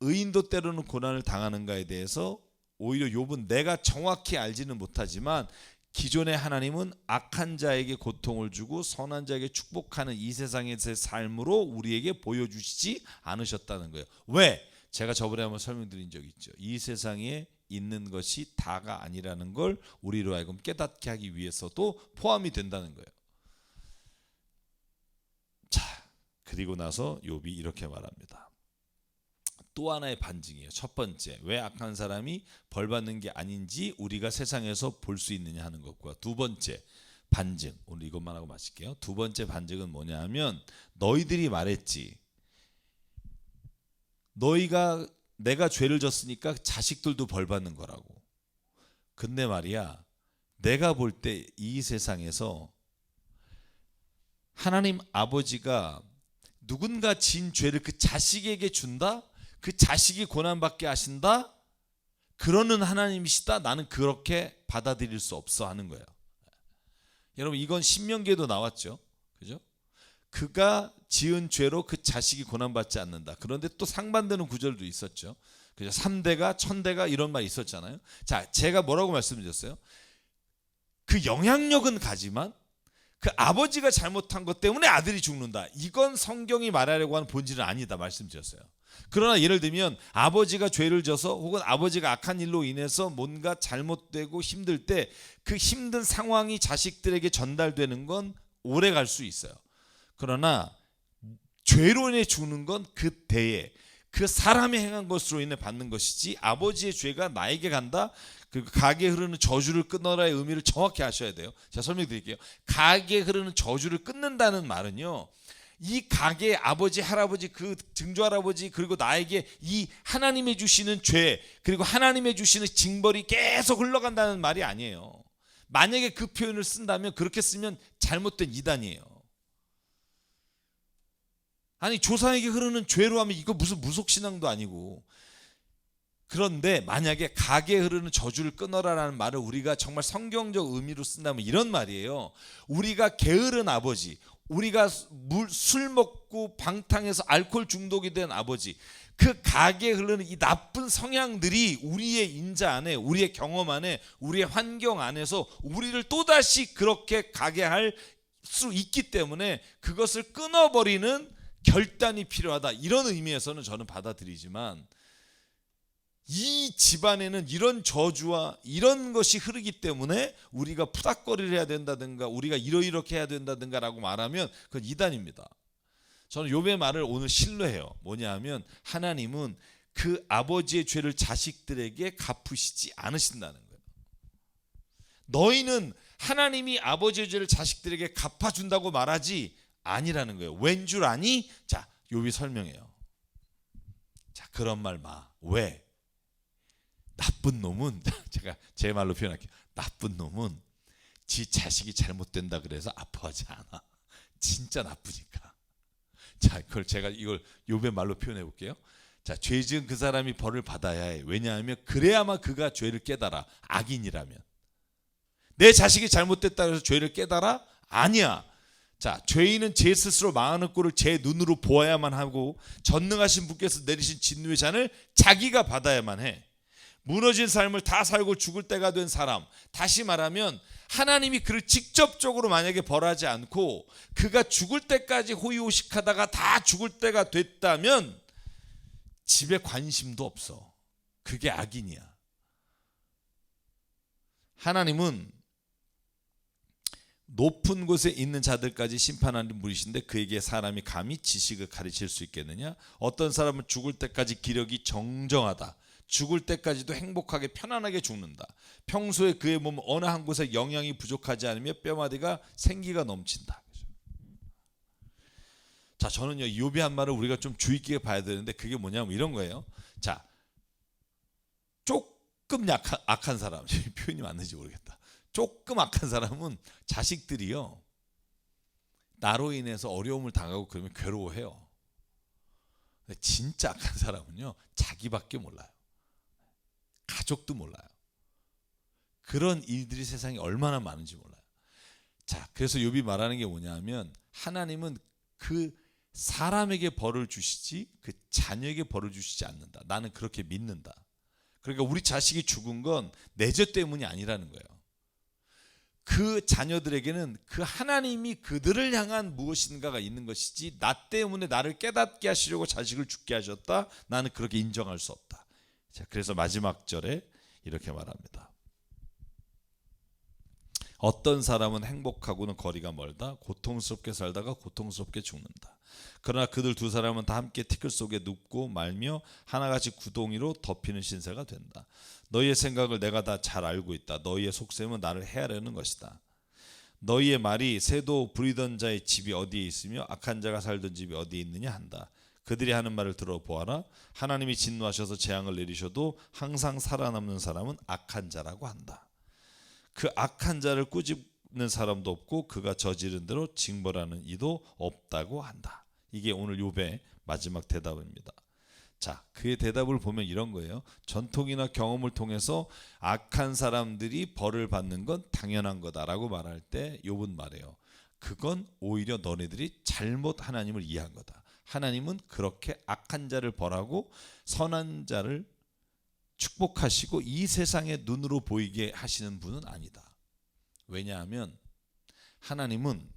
의인도 때로는 고난을 당하는가에 대해서 오히려 욥은 내가 정확히 알지는 못하지만 기존의 하나님은 악한 자에게 고통을 주고 선한 자에게 축복하는 이 세상에서의 삶으로 우리에게 보여주시지 않으셨다는 거예요. 왜? 제가 저번에 한번 설명드린 적이 있죠. 이 세상에 있는 것이 다가 아니라는 걸 우리로 하여금 깨닫게 하기 위해서도 포함이 된다는 거예요. 자, 그리고 나서 욥이 이렇게 말합니다. 또 하나의 반증이에요. 첫 번째, 왜 악한 사람이 벌 받는 게 아닌지 우리가 세상에서 볼 수 있느냐 하는 것과 두 번째 반증, 오늘 이것만 하고 마칠게요. 두 번째 반증은 뭐냐 하면 너희들이 말했지. 내가 죄를 졌으니까 자식들도 벌 받는 거라고. 근데 말이야, 내가 볼 때 이 세상에서 하나님 아버지가 누군가 지은 죄를 그 자식에게 준다? 그 자식이 고난받게 하신다? 그러는 하나님이시다? 나는 그렇게 받아들일 수 없어 하는 거예요. 여러분, 이건 신명기에도 나왔죠. 그죠? 그가 지은 죄로 그 자식이 고난받지 않는다. 그런데 또 상반되는 구절도 있었죠. 그죠? 3대가 1000대가 이런 말 있었잖아요. 자, 제가 뭐라고 말씀드렸어요? 그 영향력은 가지만 그 아버지가 잘못한 것 때문에 아들이 죽는다. 이건 성경이 말하려고 하는 본질은 아니다 말씀드렸어요. 그러나 예를 들면 아버지가 죄를 져서 혹은 아버지가 악한 일로 인해서 뭔가 잘못되고 힘들 때 그 힘든 상황이 자식들에게 전달되는 건 오래 갈 수 있어요. 그러나 죄로 인해 죽는 건 그 대에 그 사람이 행한 것으로 인해 받는 것이지 아버지의 죄가 나에게 간다? 그 가게 흐르는 저주를 끊어라의 의미를 정확히 아셔야 돼요. 제가 설명드릴게요. 가게 흐르는 저주를 끊는다는 말은요, 이 가게의 아버지, 할아버지, 그 증조 할아버지, 그리고 나에게 이 하나님이 주시는 죄, 그리고 하나님이 주시는 징벌이 계속 흘러간다는 말이 아니에요. 만약에 그 표현을 쓴다면, 그렇게 쓰면 잘못된 이단이에요. 아니, 조상에게 흐르는 죄로 하면 이거 무슨 무속신앙도 아니고. 그런데 만약에 가게에 흐르는 저주를 끊어라라는 말을 우리가 정말 성경적 의미로 쓴다면 이런 말이에요. 우리가 게으른 아버지, 우리가 술 먹고 방탕해서 알코올 중독이 된 아버지, 그 가게에 흐르는 이 나쁜 성향들이 우리의 인자 안에, 우리의 경험 안에, 우리의 환경 안에서 우리를 또다시 그렇게 가게 할 수 있기 때문에 그것을 끊어버리는 결단이 필요하다, 이런 의미에서는 저는 받아들이지만, 이 집안에는 이런 저주와 이런 것이 흐르기 때문에 우리가 푸닥거리를 해야 된다든가 우리가 이렇게 해야 된다든가 라고 말하면 그건 이단입니다. 저는 욥의 말을 오늘 신뢰해요. 뭐냐 하면, 하나님은 그 아버지의 죄를 자식들에게 갚으시지 않으신다는 거예요. 너희는 하나님이 아버지의 죄를 자식들에게 갚아준다고 말하지 아니라는 거예요. 왠 줄 아니? 자, 욥이 설명해요. 자, 그런 말 마. 왜? 나쁜 놈은, 제가 제 말로 표현할게요. 나쁜 놈은 지 자식이 잘못된다 그래서 아파하지 않아. 진짜 나쁘니까. 자, 그걸 제가 이걸 욥의 말로 표현해 볼게요. 자, 죄 지은 그 사람이 벌을 받아야 해. 왜냐하면 그래야만 그가 죄를 깨달아. 악인이라면. 내 자식이 잘못됐다 그래서 죄를 깨달아? 아니야. 자, 죄인은 제 스스로 망하는 꼴을 제 눈으로 보아야만 하고, 전능하신 분께서 내리신 진노의 잔을 자기가 받아야만 해. 무너진 삶을 다 살고 죽을 때가 된 사람, 다시 말하면 하나님이 그를 직접적으로 만약에 벌하지 않고 그가 죽을 때까지 호의호식하다가 다 죽을 때가 됐다면 집에 관심도 없어. 그게 악인이야. 하나님은 높은 곳에 있는 자들까지 심판하는 분이신데 그에게 사람이 감히 지식을 가르칠 수 있겠느냐? 어떤 사람은 죽을 때까지 기력이 정정하다. 죽을 때까지도 행복하게 편안하게 죽는다. 평소에 그의 몸 어느 한 곳에 영양이 부족하지 않으며 뼈마디가 생기가 넘친다. 자, 저는요, 욥이 한 말을 우리가 좀 주의 깊게 봐야 되는데, 그게 뭐냐면 이런 거예요. 자, 조금 악한 사람, 표현이 맞는지 모르겠다. 조금 악한 사람은 자식들이요, 나로 인해서 어려움을 당하고 그러면 괴로워해요. 근데 진짜 악한 사람은요, 자기밖에 몰라요. 가족도 몰라요. 그런 일들이 세상에 얼마나 많은지 몰라요. 자, 그래서 욥이 말하는 게 뭐냐면, 하나님은 그 사람에게 벌을 주시지 그 자녀에게 벌을 주시지 않는다. 나는 그렇게 믿는다. 그러니까 우리 자식이 죽은 건 내 죄 때문이 아니라는 거예요. 그 자녀들에게는 그 하나님이 그들을 향한 무엇인가가 있는 것이지, 나 때문에 나를 깨닫게 하시려고 자식을 죽게 하셨다, 나는 그렇게 인정할 수 없다. 자, 그래서 마지막 절에 이렇게 말합니다. 어떤 사람은 행복하고는 거리가 멀다. 고통스럽게 살다가 고통스럽게 죽는다. 그러나 그들 두 사람은 다 함께 티끌 속에 눕고 말며 하나같이 구덩이로 덮이는 신세가 된다. 너희의 생각을 내가 다 잘 알고 있다. 너희의 속셈은 나를 해하려는 것이다. 너희의 말이 새도 부리던 자의 집이 어디에 있으며 악한 자가 살던 집이 어디에 있느냐 한다. 그들이 하는 말을 들어보아라. 하나님이 진노하셔서 재앙을 내리셔도 항상 살아남는 사람은 악한 자라고 한다. 그 악한 자를 꾸짖는 사람도 없고 그가 저지른 대로 징벌하는 이도 없다고 한다. 이게 오늘 욥의 마지막 대답입니다. 자, 그의 대답을 보면 이런 거예요. 전통이나 경험을 통해서 악한 사람들이 벌을 받는 건 당연한 거다라고 말할 때 욥은 말해요. 그건 오히려 너네들이 잘못 하나님을 이해한 거다. 하나님은 그렇게 악한 자를 벌하고 선한 자를 축복하시고 이 세상의 눈으로 보이게 하시는 분은 아니다. 왜냐하면 하나님은,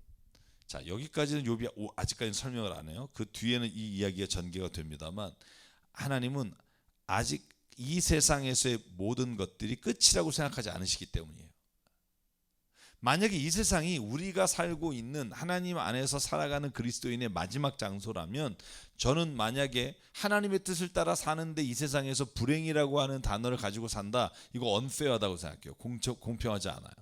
자, 여기까지는 욥이 아직까지는 설명을 안 해요. 그 뒤에는 이 이야기가 전개가 됩니다만, 하나님은 아직 이 세상에서의 모든 것들이 끝이라고 생각하지 않으시기 때문이에요. 만약에 이 세상이 우리가 살고 있는 하나님 안에서 살아가는 그리스도인의 마지막 장소라면, 저는 만약에 하나님의 뜻을 따라 사는데 이 세상에서 불행이라고 하는 단어를 가지고 산다, 이거 언페어하다고 생각해요. 공평하지 않아요.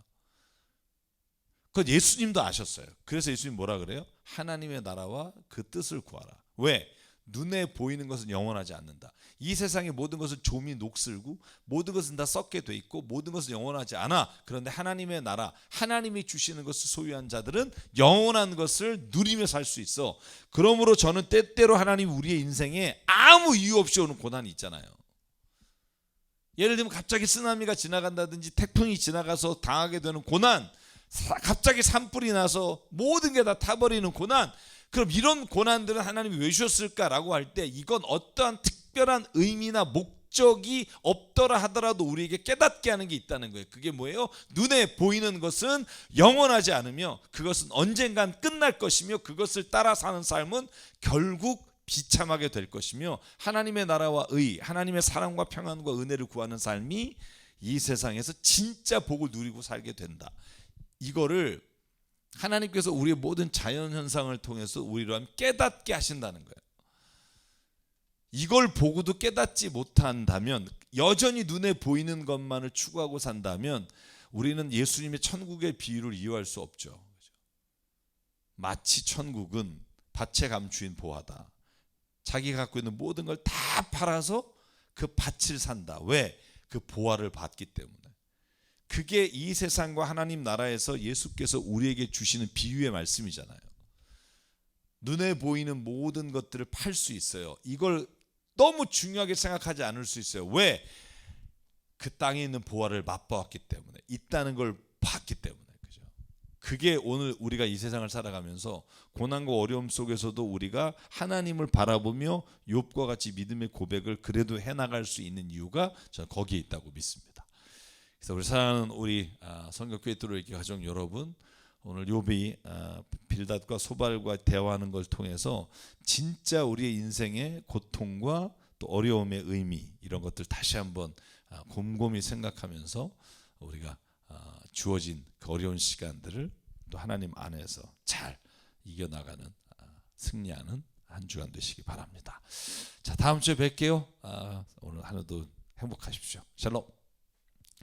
그건 예수님도 아셨어요. 그래서 예수님 뭐라 그래요? 하나님의 나라와 그 뜻을 구하라. 왜? 눈에 보이는 것은 영원하지 않는다. 이 세상의 모든 것은 좀이 녹슬고 모든 것은 다 썩게 돼 있고 모든 것은 영원하지 않아. 그런데 하나님의 나라, 하나님이 주시는 것을 소유한 자들은 영원한 것을 누리며 살 수 있어. 그러므로 저는 때때로 하나님 우리의 인생에 아무 이유 없이 오는 고난이 있잖아요. 예를 들면 갑자기 쓰나미가 지나간다든지 태풍이 지나가서 당하게 되는 고난, 갑자기 산불이 나서 모든 게 다 타버리는 고난. 그럼 이런 고난들은 하나님이 왜 주셨을까라고 할 때 이건 어떠한 특별한 의미나 목적이 없더라 하더라도 우리에게 깨닫게 하는 게 있다는 거예요. 그게 뭐예요? 눈에 보이는 것은 영원하지 않으며 그것은 언젠간 끝날 것이며 그것을 따라 사는 삶은 결국 비참하게 될 것이며 하나님의 나라와 의, 하나님의 사랑과 평안과 은혜를 구하는 삶이 이 세상에서 진짜 복을 누리고 살게 된다. 이거를 하나님께서 우리의 모든 자연현상을 통해서 우리로 깨닫게 하신다는 거예요. 이걸 보고도 깨닫지 못한다면, 여전히 눈에 보이는 것만을 추구하고 산다면 우리는 예수님의 천국의 비유를 이해할 수 없죠. 마치 천국은 밭에 감추인 보화다. 자기가 갖고 있는 모든 걸 다 팔아서 그 밭을 산다. 왜? 그 보화를 받기 때문에. 그게 이 세상과 하나님 나라에서 예수께서 우리에게 주시는 비유의 말씀이잖아요. 눈에 보이는 모든 것들을 팔 수 있어요. 이걸 너무 중요하게 생각하지 않을 수 있어요. 왜? 그 땅에 있는 보화를 맛보았기 때문에, 있다는 걸 봤기 때문에. 그죠? 그게 오늘 우리가 이 세상을 살아가면서 고난과 어려움 속에서도 우리가 하나님을 바라보며 욥과 같이 믿음의 고백을 그래도 해나갈 수 있는 이유가 저는 거기에 있다고 믿습니다. 그래서 우리 사랑하는 우리 성결교회 뚫어있기 가족 여러분, 오늘 욥이 빌닷과 소발과 대화하는 걸 통해서 진짜 우리의 인생의 고통과 또 어려움의 의미, 이런 것들 다시 한번 곰곰이 생각하면서 우리가 주어진 그 어려운 시간들을 또 하나님 안에서 잘 이겨나가는, 승리하는 한 주간 되시기 바랍니다. 자, 다음 주에 뵐게요. 오늘 하루도 행복하십시오. 샬롬.